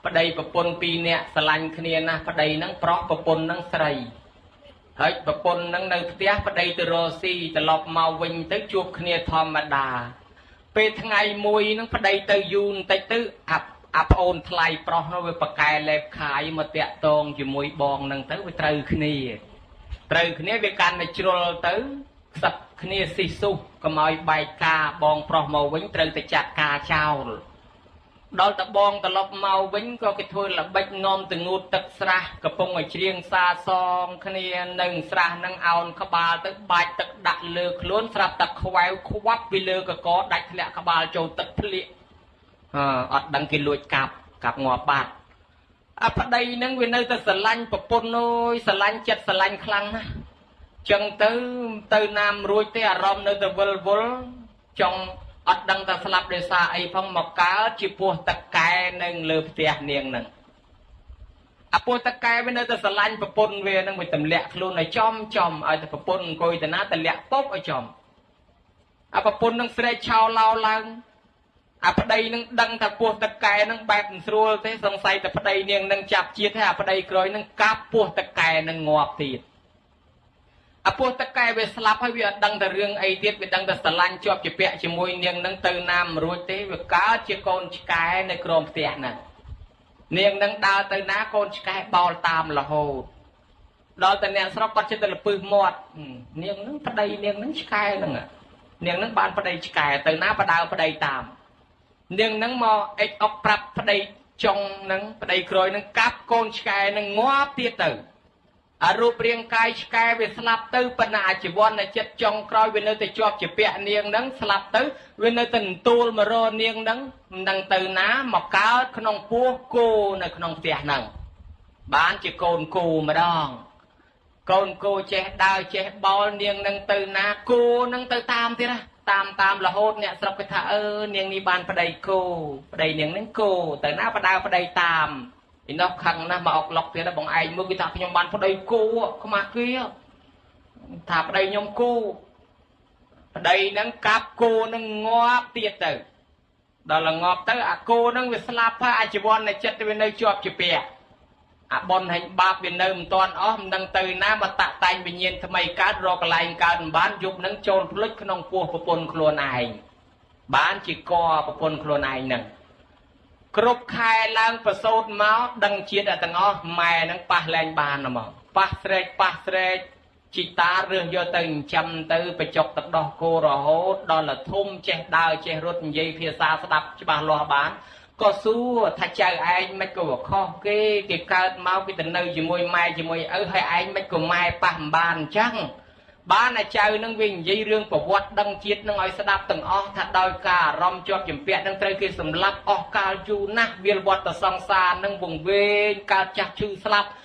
ប្តីប្រពន្ធពីរនាក់ស្រឡាញ់គ្នាណាស់ប្តីហ្នឹងប្រុសប្រពន្ធហ្នឹងស្រីហើយប្រពន្ធហ្នឹងនៅផ្ទះប្តីទៅរកស៊ីត្រឡប់មកវិញទៅជួបគ្នាធម្មតាពេលថ្ងៃមួយហ្នឹងប្តីទៅយូរបន្តិចទៅអាប្អូនថ្លៃប្រុសនោះវាប្រកែលេបខាយមកតាក់តងជាមួយបងហ្នឹងទៅវាត្រូវគ្នាវាកាន់តែជ្រុលទៅខ្សឹបគ្នាស៊ីស៊ុះកុំឲ្យបែកការបងប្រុសមកវិញត្រូវតែចាត់ការចោលដល់តបងត្រឡប់មកវិញក៏គេធ្វើល្បិចនាំទៅងូតទឹកស្រះកំពុងឲ្យច្រៀងសាសងគ្នានឹងស្រះនឹងអោនក្បាលទៅបាច់ទឹកដាក់លើខ្លួនស្រាប់តែខ្វែវខ្វាប់ពីលើកកដាច់ធ្លាក់ក្បាលចូលទឹកភ្លៀកអត់ដឹងគេលួចកាប់ងាប់បាត់អាប្តីនឹងវានៅតែស្រឡាញ់ប្រពន្ធអើយស្រឡាញ់ចិត្តស្រឡាញ់ខ្លាំងណាស់ចឹងទៅណាមរួចទេអារម្មណ៍នៅតែវិលវល់ចង់អត់ដឹងថាស្លាប់ដោយសារអីផងមកកើតជាពោះតកែនៅលើផ្ទះនាងនឹងអាពោះតកែវានៅតែស្រឡាញ់ប្រពន្ធវានឹងវាទម្លាក់ខ្លួនឲ្យចំឲ្យតែប្រពន្ធអង្គុយទៅណាទម្លាក់ពុកឲ្យចំអាប្រពន្ធនឹងស្រែកឆោឡោឡើងអាប្តីនឹងដឹងថាពោះតកែនឹងបែបមិនស្រួលទេសង្ស័យតែប្តីនាងនឹងចាប់ជាតិហើយអាប្តីក្រោយនឹងកាប់ពោះតកែនឹងងាប់ទៀតអាពោះតកែវាស្លាប់ហើយវាអត់ដឹងតែរឿងអីទៀតវាដឹងតែស្រឡាញ់ជាប់ជាពាក់ជាមួយនាងនឹងទៅណាមិនរួចទេវាកើតជាកូនឆ្កែនៅក្រោមផ្ទះហ្នឹងនាងនឹងដើរទៅណាកូនឆ្កែបោលតាមរហូតដល់តែអ្នកស្រុកគាត់ចិត្តទៅលពឹសមាត់នាងនឹងប្តីនាងនឹងឆ្កែហ្នឹងនាងនឹងបានប្តីឆ្កែទៅណាបដើប្តីតាមនាងនឹងមកអិចអុកប្រាប់ប្តីចុងនឹងប្តីក្រោយនឹងកាប់កូនឆ្កែនឹងងាប់ទៀតទៅអារូបរាងកាយឆ្កែវាស្លាប់ទៅប៉ុន្តែអាជីវ័នចិត្តចុងក្រោយវានៅតែជាប់ជាពាក់នាងនឹងស្លាប់ទៅវានៅតែន្ទូលមករនាងនឹងមិនដឹងទៅណាមកកើតក្នុងពោះគោនៅក្នុងផ្ទះហ្នឹងបានជាកូនគោម្ដងកូនគោចេះដើរចេះបោលនាងនឹងទៅណាគោនឹងទៅតាមទៀតណាតាមរហូតអ្នកស្រុកគេថានាងនេះបានប្តីគោប្តីនាងនឹងគោទៅណាបដើប្តីតាមឯនោះខឹងណាស់មកអុកឡុកទៀតបងឯងមើលគេថាខ្ញុំបានប្តីគោខ្មាស់គេថាប្តីខ្ញុំគោប្តីនឹងកាប់គោនឹងងាប់ទៀតទៅដល់ងាប់ទៅអាគោនឹងវាស្លាប់ហើយអាជីវ័ននៃចិត្តវានៅជាប់ជាពាក់អាប៉ុនហេញបាបវានៅមិនទាន់អស់មិនដឹងទៅណាមកតាក់តែងវិញ្ញាណថ្មីកើតរកកន្លែងកើតមិនបានយប់នឹងចូលភ្លេចក្នុងពោះប្រពន្ធខ្លួនឯងបានជាកប្រពន្ធខ្លួនឯងនឹងគ្រប់ខែឡើងប្រសូតមកដឹងជាតិទាំងអស់ម៉ែនឹងប៉ះលែងបានហ្មងប៉ះស្រែកជីតារើសយកទៅចិញ្ចឹមទៅបញ្ចុកទឹកដោះគោរហូតដល់ធំចេះដើរចេះរត់និយាយភាសាស្ដាប់ច្បាស់លាស់បានក៏សួរថាចៅឯងមិនក៏ខុសគេកើតមកគេទៅនៅជាមួយម៉ែជាមួយឪហើយឯងមិនក៏ម៉ែប៉ះមិនបានអញ្ចឹងបានតែចៅនឹងវានិយាយរឿងប្រវត្តិដឹងជាតិនឹងឲ្យស្ដាប់ទាំងអស់ថាដោយការអារម្មណ៍ជាប់ជំពាក់នឹងត្រូវគេសម្លាប់អស់កាលយូរណាស់វាលវត្តសង្សារនឹងវង្វេងកើតចាស់ឈឺស្លាប់